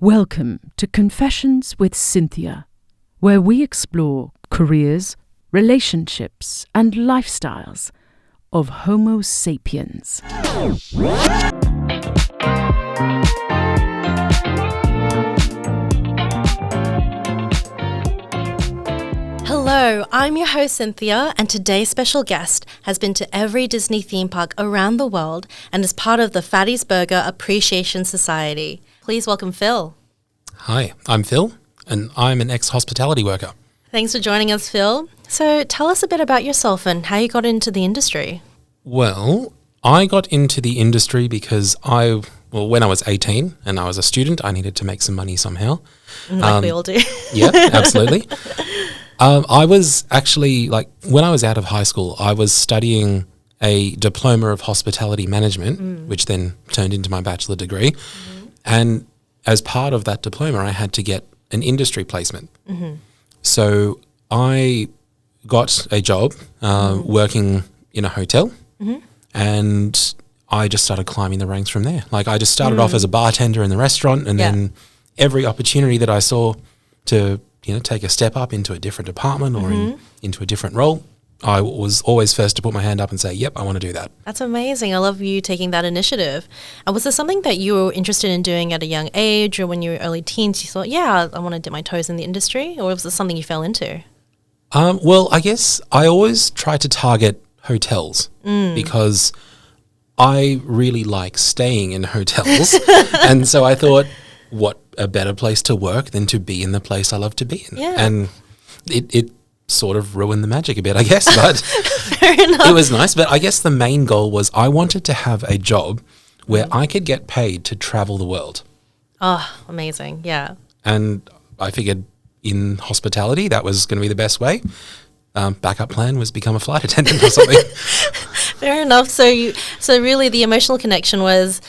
Welcome to Confessions with Cynthia, where we explore careers, relationships, and lifestyles of Homo sapiens. Hello, I'm your host Cynthia, and today's special guest has been to every Disney theme park around the world and is part of the Fatty's Burger Appreciation Society. Please welcome Phil. Hi, I'm Phil, and I'm an ex-hospitality worker. Thanks for joining us, Phil. So tell us a bit about yourself and how you got into the industry. Well, I got into the industry because when I was 18 and I was a student, I needed to make some money somehow. Like we all do. Yeah, absolutely. I was actually, when I was out of high school, I was studying a diploma of hospitality management, which then turned into my bachelor degree. And as part of that diploma, I had to get an industry placement. So I got a job working in a hotel, and I just started climbing the ranks from there. I just started off as a bartender in the restaurant, and then every opportunity that I saw to take a step up into a different department or into a different role, I was always first to put my hand up and say, yep, I want to do that. That's amazing. I love you taking that initiative. And was there something that you were interested in doing at a young age, or when you were early teens, you thought, yeah, I want to dip my toes in the industry? Or was it something you fell into? Well, I guess I always try to target hotels because I really like staying in hotels. And so I thought, what a better place to work than to be in the place I love to be in. Yeah. And it sort of ruined the magic a bit, I guess, but Fair enough. it was nice. But I guess the main goal was I wanted to have a job where I could get paid to travel the world. Oh, amazing. Yeah. And I figured in hospitality, that was going to be the best way. Backup plan was become a flight attendant or something. Fair enough. So really the emotional connection was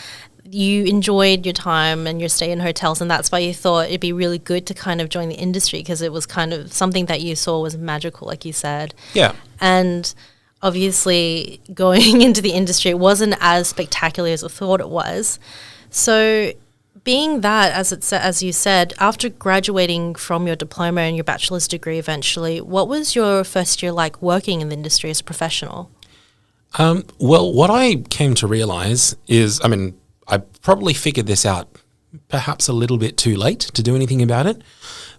you enjoyed your time and your stay in hotels, and that's why you thought it'd be really good to kind of join the industry, because it was kind of something that you saw was magical, like you said. Yeah. And obviously going into the industry, it wasn't as spectacular as I thought it was. So being that, as you said, after graduating from your diploma and your bachelor's degree eventually, what was your first year like working in the industry as a professional? Well, what I came to realize is, I probably figured this out perhaps a little bit too late to do anything about it,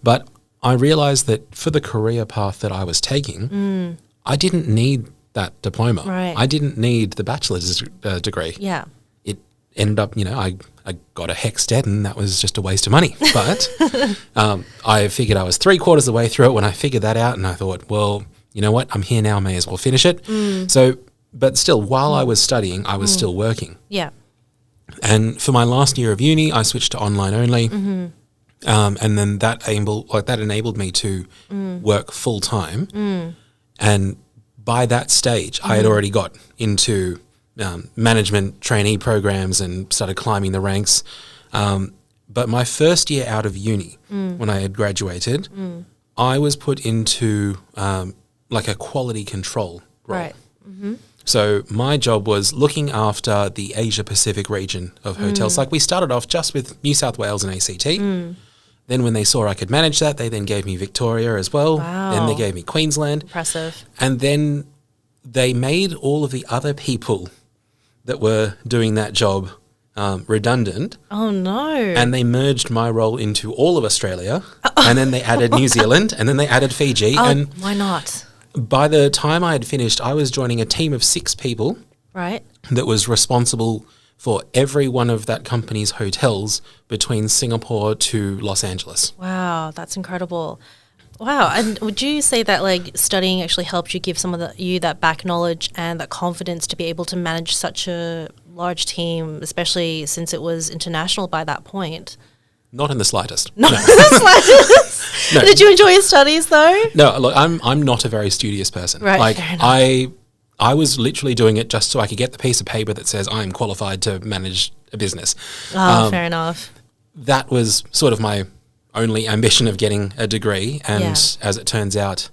but I realized that for the career path that I was taking, I didn't need that diploma. Right. I didn't need the bachelor's degree. Yeah. It ended up, I got a HECS and that was just a waste of money. But I figured I was 3/4 of the way through it when I figured that out, and I thought, well, you know what, I'm here now, may as well finish it. So, but still, while I was studying, I was still working. Yeah. And for my last year of uni, I switched to online only, and then that enabled me to work full time. And by that stage, I had already got into management trainee programs and started climbing the ranks. But my first year out of uni, when I had graduated, I was put into a quality control role. Right. So my job was looking after the Asia Pacific region of hotels. We started off just with New South Wales and ACT. Then when they saw I could manage that, they then gave me Victoria as well. Wow. Then they gave me Queensland. Impressive. And then they made all of the other people that were doing that job redundant. Oh, no. And they merged my role into all of Australia. And then they added New Zealand, and then they added Fiji. And why not? by the time I had finished, I was joining a team of 6 people. Right. That was responsible for every one of that company's hotels between Singapore to Los Angeles. Wow, that's incredible. Wow. And would you say that studying actually helped you give you that back knowledge and that confidence to be able to manage such a large team, especially since it was international by that point? Not in the slightest. Not in the slightest. No. Did you enjoy your studies though? No, look, I'm not a very studious person. Right. Fair enough. I was literally doing it just so I could get the piece of paper that says I'm qualified to manage a business. Oh, fair enough. That was sort of my only ambition of getting a degree, and as it turns out,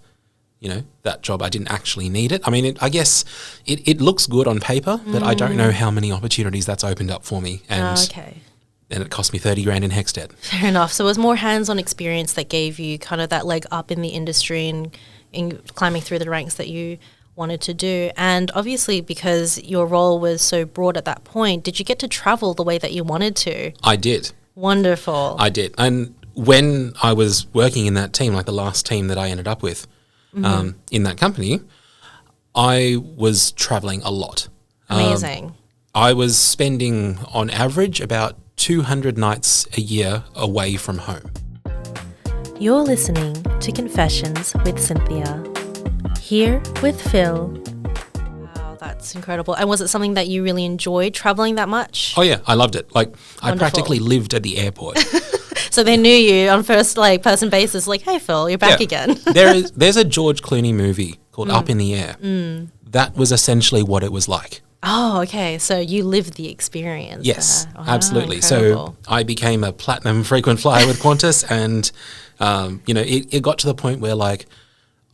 that job I didn't actually need it. I guess it looks good on paper, but I don't know how many opportunities that's opened up for me. And okay. and it cost me 30 grand in HEX debt. Fair enough. So it was more hands-on experience that gave you kind of that leg up in the industry and in climbing through the ranks that you wanted to do. And obviously, because your role was so broad at that point, did you get to travel the way that you wanted to? I did. Wonderful. I did. And when I was working in that team, like the last team that I ended up with in that company, I was traveling a lot. Amazing. I was spending, on average, about 200 nights a year away from home. You're listening to Confessions with Cynthia. Here with Phil. Wow, that's incredible. And was it something that you really enjoyed, traveling that much? Oh yeah, I loved it. Like Wonderful. I practically lived at the airport. So they knew you on first like person basis, like, hey Phil, you're back again. There's a George Clooney movie called Up in the Air. That was essentially what it was like. Oh, okay. So you lived the experience. Yes, there. Wow, absolutely. incredible. So I became a platinum frequent flyer with Qantas, and it got to the point where like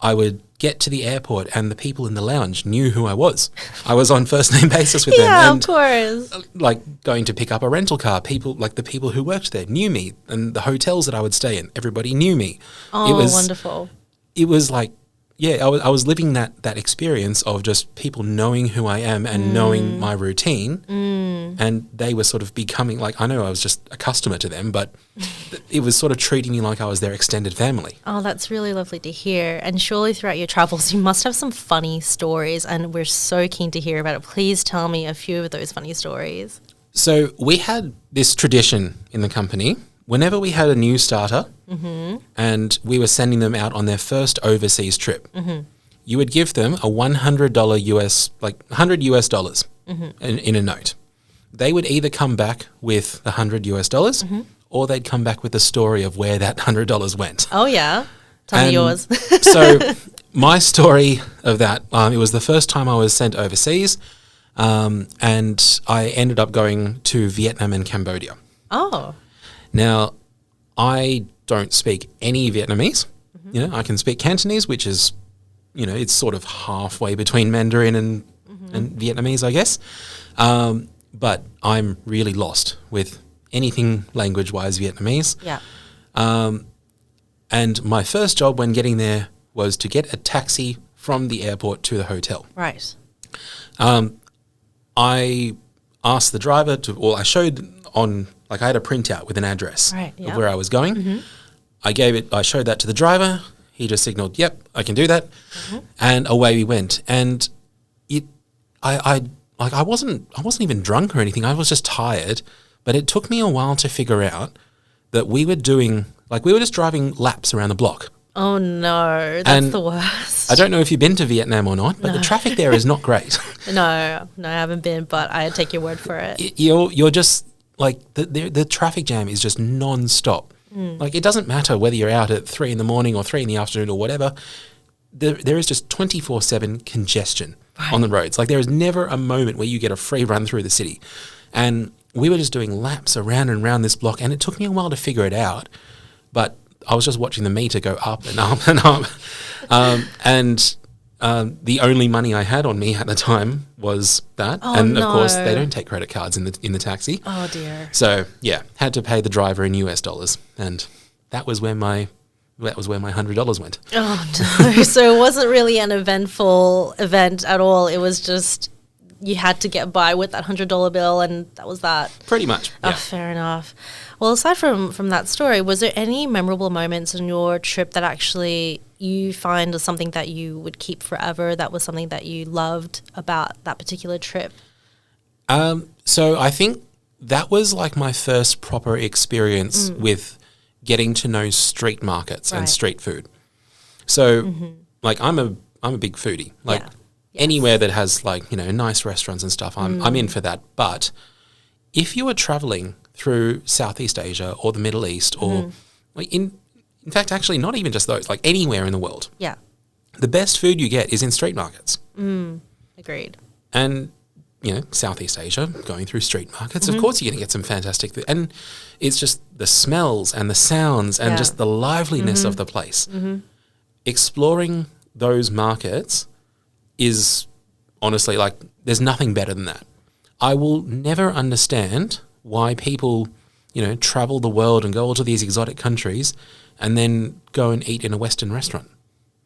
I would get to the airport and the people in the lounge knew who I was. I was on first name basis with them. Yeah, and, of course. like going to pick up a rental car, the people who worked there knew me, and the hotels that I would stay in, everybody knew me. Oh, wonderful. It was like, yeah, I was living that experience of just people knowing who I am and knowing my routine, and they were sort of becoming like, I know I was just a customer to them, but it was sort of treating me like I was their extended family. Oh, that's really lovely to hear. And surely throughout your travels, you must have some funny stories, and we're so keen to hear about it. Please tell me a few of those funny stories. So we had this tradition in the company. Whenever we had a new starter and we were sending them out on their first overseas trip, you would give them a $100 US, like $100 US dollars in a note. They would either come back with the $100 US dollars or they'd come back with the story of where that $100 went. Oh, yeah. Tell me yours. So my story of that, it was the first time I was sent overseas, and I ended up going to Vietnam and Cambodia. Oh. Now, I don't speak any Vietnamese. You know, I can speak Cantonese, which is, it's sort of halfway between Mandarin and Vietnamese, I guess. But I'm really lost with anything language-wise Vietnamese. Yeah. And my first job when getting there was to get a taxi from the airport to the hotel. Right. I asked the driver I showed on, like I had a printout with an address of where I was going. I showed that to the driver. He just signaled, yep, I can do that. And away we went. And I wasn't even drunk or anything. I was just tired. But it took me a while to figure out that we were just driving laps around the block. Oh no, that's the worst. I don't know if you've been to Vietnam or not, but the traffic there is not great. No, I haven't been, but I take your word for it. You're just like the traffic jam is just non-stop. Like it doesn't matter whether you're out at 3 a.m. or 3 p.m. or whatever. There is just 24/7 congestion on the roads. Like there is never a moment where you get a free run through the city. And we were just doing laps around and around this block, and it took me a while to figure it out. But I was just watching the meter go up and up and up. The only money I had on me at the time was that. Oh, and of no. course, they don't take credit cards in the taxi. Oh dear. So yeah, had to pay the driver in US dollars, and that was where my $100 went. Oh no! So it wasn't really an eventful event at all. It was just you had to get by with that $100 bill, and that was that. Pretty much. Yeah. Oh, fair enough. Well, aside from that story, was there any memorable moments in your trip that actually you find was something that you would keep forever? That was something that you loved about that particular trip? So I think that was like my first proper experience with getting to know street markets and street food. So like I'm a big foodie. Like anywhere that has like, nice restaurants and stuff, I'm in for that. But if you are traveling through Southeast Asia or the Middle East or like in fact, actually not even just those, like anywhere in the world. Yeah. The best food you get is in street markets. Agreed. And, Southeast Asia, going through street markets, of course you're going to get some fantastic food. And it's just the smells and the sounds and just the liveliness of the place. Exploring those markets is honestly like, there's nothing better than that. I will never understand why people travel the world and go all to these exotic countries and then go and eat in a Western restaurant.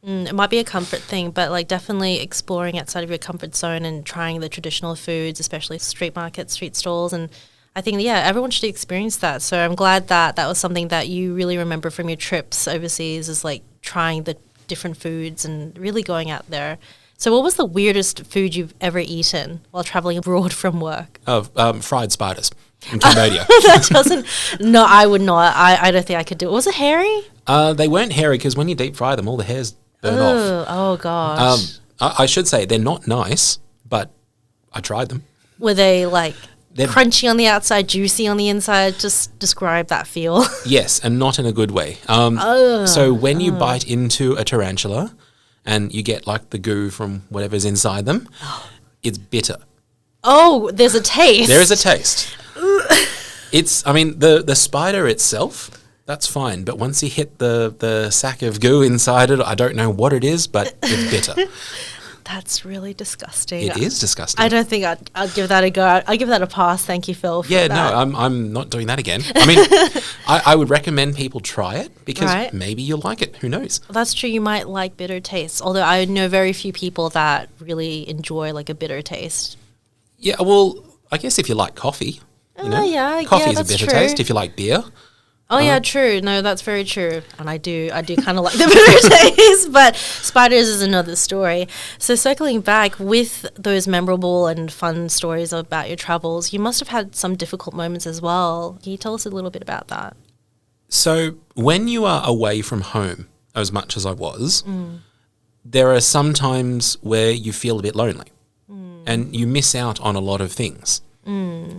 It might be a comfort thing, but like definitely exploring outside of your comfort zone and trying the traditional foods, especially street markets, street stalls. And I think, everyone should experience that. So I'm glad that that was something that you really remember from your trips overseas, is like trying the different foods and really going out there. So what was the weirdest food you've ever eaten while traveling abroad from work? Fried spiders in Cambodia. That doesn't, no, I would not. I don't think I could do it. Was it hairy? They weren't hairy because when you deep fry them, all the hairs burn off. Oh, gosh. I should say they're not nice, but I tried them. Were they like crunchy on the outside, juicy on the inside? Just describe that feel. Yes, and not in a good way. So when you bite into a tarantula and you get like the goo from whatever's inside them, it's bitter. Oh, there's a taste. There is a taste. The spider itself, that's fine. But once you hit the sack of goo inside it, I don't know what it is, but it's bitter. That's really disgusting. It is disgusting. I don't think I'd give that a go. I'd give that a pass. Thank you, Phil, for that. No, I'm not doing that again. I would recommend people try it because maybe you'll like it. Who knows? Well, that's true. You might like bitter tastes, although I know very few people that really enjoy like a bitter taste. Yeah, well, I guess if you like coffee, coffee is a bitter taste. If you like beer. Oh, yeah, true. No, that's very true. And I do kind of like the bitter taste, but spiders is another story. So circling back with those memorable and fun stories about your travels, you must have had some difficult moments as well. Can you tell us a little bit about that? So when you are away from home, as much as I was, there are some times where you feel a bit lonely and you miss out on a lot of things.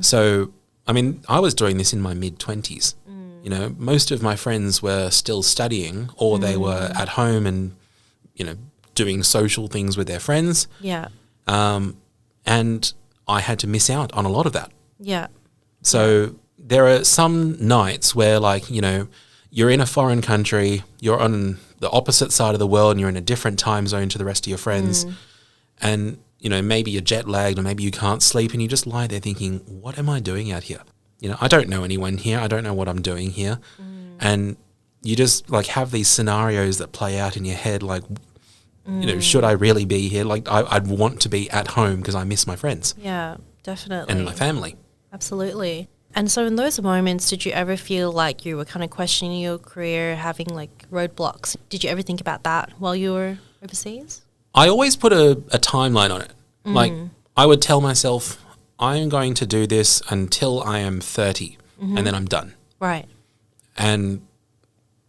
So, I was doing this in my mid-20s. Most of my friends were still studying or they were at home and, doing social things with their friends. Yeah. And I had to miss out on a lot of that. Yeah. So there are some nights where, you're in a foreign country, you're on the opposite side of the world and you're in a different time zone to the rest of your friends. And, maybe you're jet lagged or maybe you can't sleep and you just lie there thinking, what am I doing out here? I don't know anyone here. I don't know what I'm doing here. And you just have these scenarios that play out in your head should I really be here? I'd want to be at home because I miss my friends. Yeah, definitely. And my family. Absolutely. And so in those moments, did you ever feel like you were kind of questioning your career, having roadblocks? Did you ever think about that while you were overseas? I always put a timeline on it. I would tell myself, I am going to do this until I am 30 and then I'm done. Right. And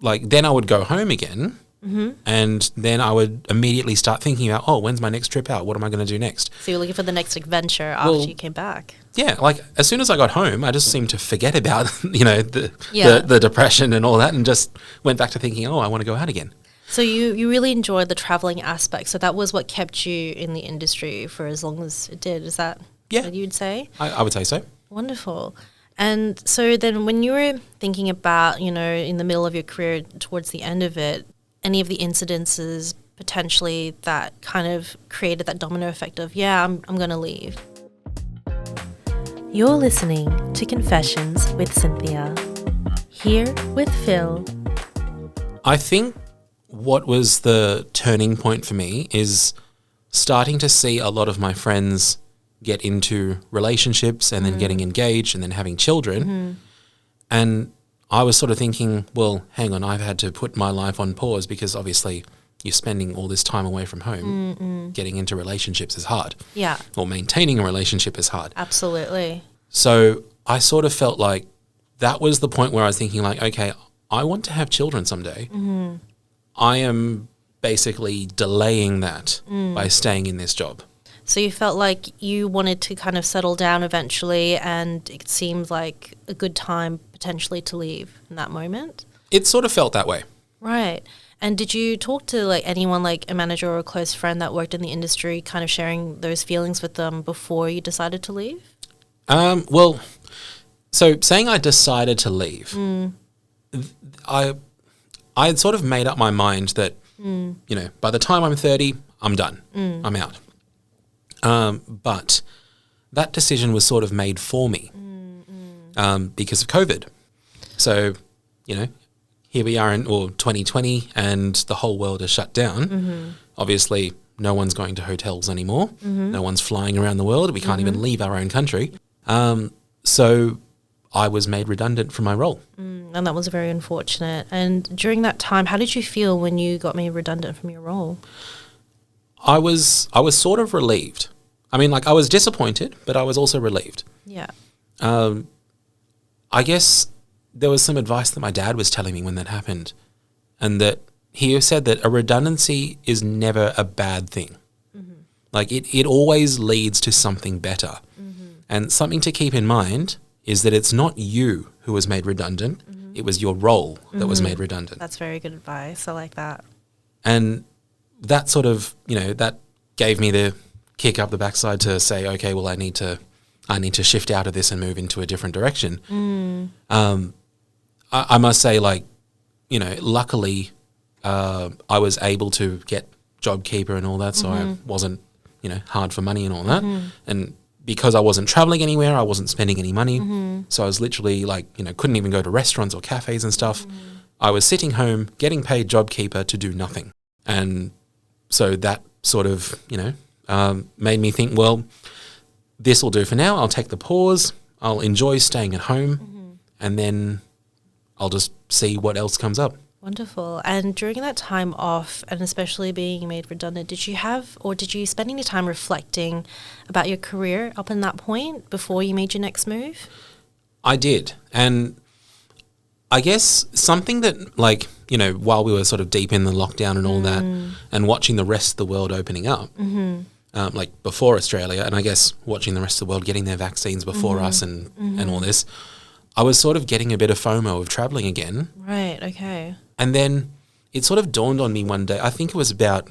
then I would go home again and then I would immediately start thinking about, when's my next trip out? What am I going to do next? So you're looking for the next adventure after you came back. Yeah. As soon as I got home, I just seemed to forget about, the depression and all that and just went back to thinking, I want to go out again. So you really enjoyed the traveling aspect. So that was what kept you in the industry for as long as it did. Is that what you would say? I would say so. Wonderful. And so then when you were thinking about, in the middle of your career towards the end of it, any of the incidences potentially that kind of created that domino effect of, I'm going to leave. You're listening to Confessions with Cynthia. Here with Phil. I think what was the turning point for me is starting to see a lot of my friends get into relationships and then getting engaged and then having children. And I was sort of thinking, well, hang on, I've had to put my life on pause because obviously you're spending all this time away from home. Getting into relationships is hard. Yeah. Or maintaining a relationship is hard. Absolutely. So I sort of felt like that was the point where I was thinking okay, I want to have children someday. I am basically delaying that by staying in this job. So you felt like you wanted to kind of settle down eventually and it seemed like a good time potentially to leave in that moment? It sort of felt that way. Right. And did you talk to anyone, a manager or a close friend that worked in the industry, kind of sharing those feelings with them before you decided to leave? Well, so saying I decided to leave, I had sort of made up my mind that, by the time I'm 30, I'm done. I'm out. But that decision was sort of made for me because of COVID. So, here we are in 2020 and the whole world is shut down. Obviously, no one's going to hotels anymore. No one's flying around the world. We can't even leave our own country. So I was made redundant from my role. And that was very unfortunate. And during that time, how did you feel when you got made redundant from your role? I was sort of relieved. I mean, I was disappointed, but I was also relieved. Yeah. I guess there was some advice that my dad was telling me when that happened, and that he said that a redundancy is never a bad thing. It always leads to something better. And something to keep in mind is that it's not you who was made redundant, it was your role that was made redundant. That's very good advice. I like that. And that sort of, that gave me the kick up the backside to say, okay, well, I need to shift out of this and move into a different direction. I must say, luckily, I was able to get JobKeeper and all that, so I wasn't, hard for money and all that. And because I wasn't traveling anywhere, I wasn't spending any money. So I was literally couldn't even go to restaurants or cafes and stuff. I was sitting home getting paid JobKeeper to do nothing. And so that sort of, made me think, well, this will do for now. I'll take the pause. I'll enjoy staying at home and then I'll just see what else comes up. Wonderful. And during that time off, and especially being made redundant, did you spend any time reflecting about your career up in that point before you made your next move? I did. And I guess something that, while we were sort of deep in the lockdown and all that, and watching the rest of the world opening up, before Australia, and I guess watching the rest of the world getting their vaccines before us and all this, I was sort of getting a bit of FOMO of traveling again. Right, okay. And then it sort of dawned on me one day, I think it was about,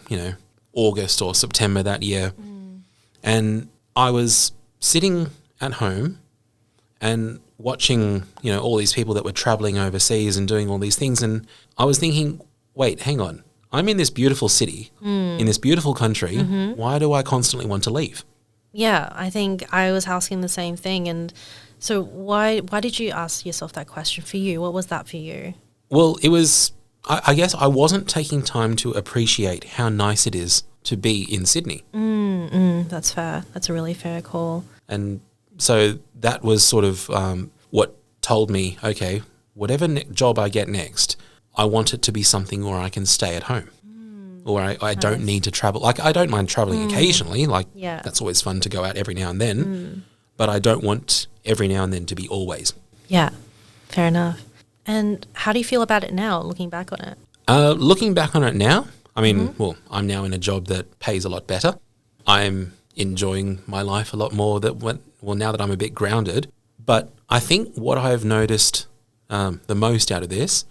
August or September that year, and I was sitting at home and watching, all these people that were traveling overseas and doing all these things, and I was thinking, wait, hang on. I'm in this beautiful city, in this beautiful country. Why do I constantly want to leave? Yeah, I think I was asking the same thing. And so why did you ask yourself that question for you? What was that for you? Well, it was, I guess I wasn't taking time to appreciate how nice it is to be in Sydney. That's fair. That's a really fair call. And so that was sort of what told me, okay, whatever job I get next, I want it to be something where I can stay at home, or I don't need to travel. I don't mind traveling occasionally. That's always fun to go out every now and then, but I don't want every now and then to be always. Yeah, fair enough. And how do you feel about it now, looking back on it? Looking back on it now, I mean, well, I'm now in a job that pays a lot better. I'm enjoying my life a lot more now that I'm a bit grounded. But I think what I've noticed the most out of this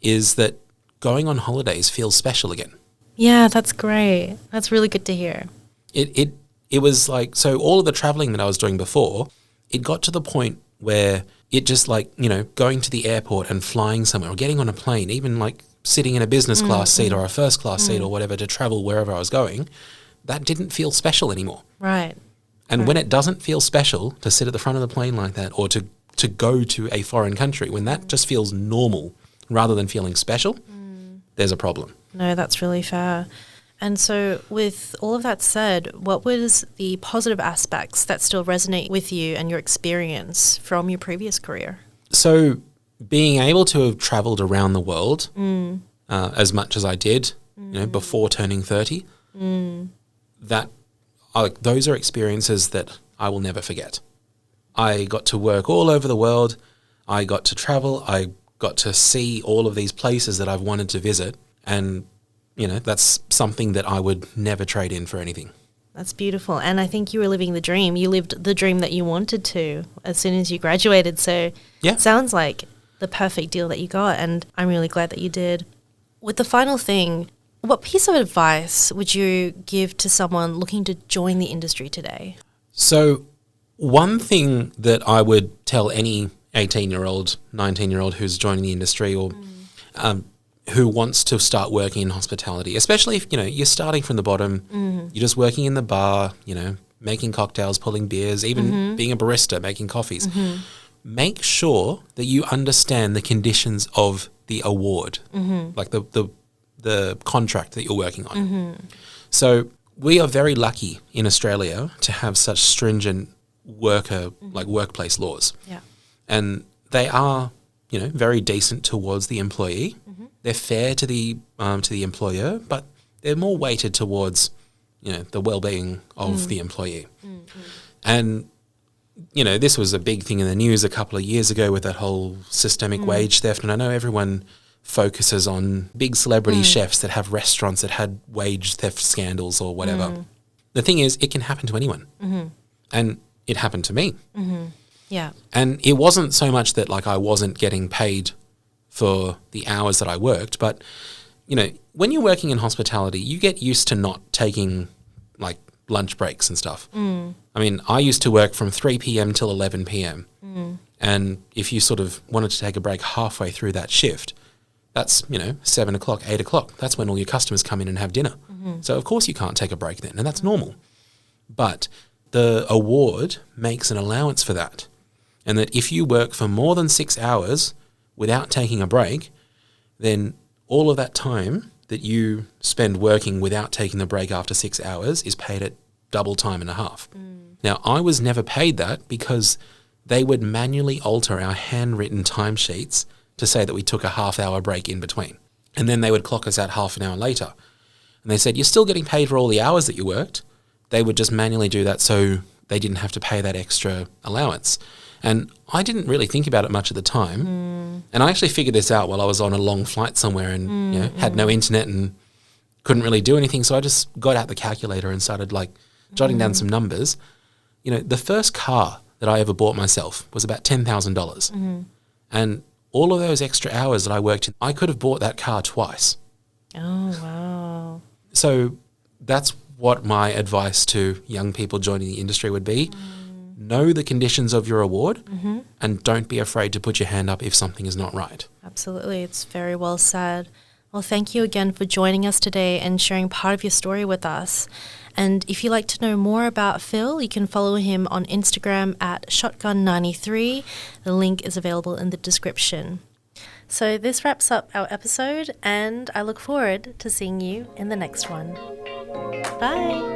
is that going on holidays feels special again. Yeah, that's great. That's really good to hear. It was so all of the traveling that I was doing before, it got to the point where it just going to the airport and flying somewhere or getting on a plane, even sitting in a business class seat or a first class seat or whatever to travel wherever I was going, that didn't feel special anymore. Right. And when it doesn't feel special to sit at the front of the plane like that, or to go to a foreign country, when that just feels normal rather than feeling special, there's a problem. No, that's really fair. And so with all of that said, what was the positive aspects that still resonate with you and your experience from your previous career? So being able to have travelled around the world as much as I did, before turning 30, those are experiences that I will never forget. I got to work all over the world. I got to travel. I got to see all of these places that I've wanted to visit. And, that's something that I would never trade in for anything. That's beautiful. And I think you were living the dream. You lived the dream that you wanted to as soon as you graduated. So it sounds like the perfect deal that you got. And I'm really glad that you did. With the final thing, what piece of advice would you give to someone looking to join the industry today? So one thing that I would tell any 18-year-old, 19-year-old who's joining the industry or who wants to start working in hospitality, especially if, you're starting from the bottom, you're just working in the bar, making cocktails, pulling beers, even being a barista, making coffees. make sure that you understand the conditions of the award, like the contract that you're working on. So we are very lucky in Australia to have such stringent workplace laws. Yeah. And they are, very decent towards the employee. They're fair to the employer, but they're more weighted towards, the well-being of the employee. And, this was a big thing in the news a couple of years ago with that whole systemic wage theft. And I know everyone focuses on big celebrity chefs that have restaurants that had wage theft scandals or whatever. The thing is, it can happen to anyone. And it happened to me. Yeah. And it wasn't so much that I wasn't getting paid for the hours that I worked, but when you're working in hospitality, you get used to not taking lunch breaks and stuff. I mean, I used to work from 3 p.m. till 11 p.m. And if you sort of wanted to take a break halfway through that shift, that's, 7 o'clock, 8 o'clock. That's when all your customers come in and have dinner. So of course you can't take a break then, and that's normal. But the award makes an allowance for that. And that if you work for more than 6 hours without taking a break, then all of that time that you spend working without taking the break after 6 hours is paid at double time and a half. Now, I was never paid that because they would manually alter our handwritten timesheets to say that we took a half-hour break in between. And then they would clock us out half an hour later. And they said, you're still getting paid for all the hours that you worked. They would just manually do that so they didn't have to pay that extra allowance. And I didn't really think about it much at the time. And I actually figured this out while I was on a long flight somewhere and had no internet and couldn't really do anything. So I just got out the calculator and started jotting down some numbers. The first car that I ever bought myself was about $10,000. And all of those extra hours that I worked in, I could have bought that car twice. Oh, wow. So that's what my advice to young people joining the industry would be. Know the conditions of your award and don't be afraid to put your hand up if something is not right. Absolutely. It's very well said. Well, thank you again for joining us today and sharing part of your story with us. And if you'd like to know more about Phil, you can follow him on Instagram at shotgun93. The link is available in the description. So this wraps up our episode, and I look forward to seeing you in the next one. Bye.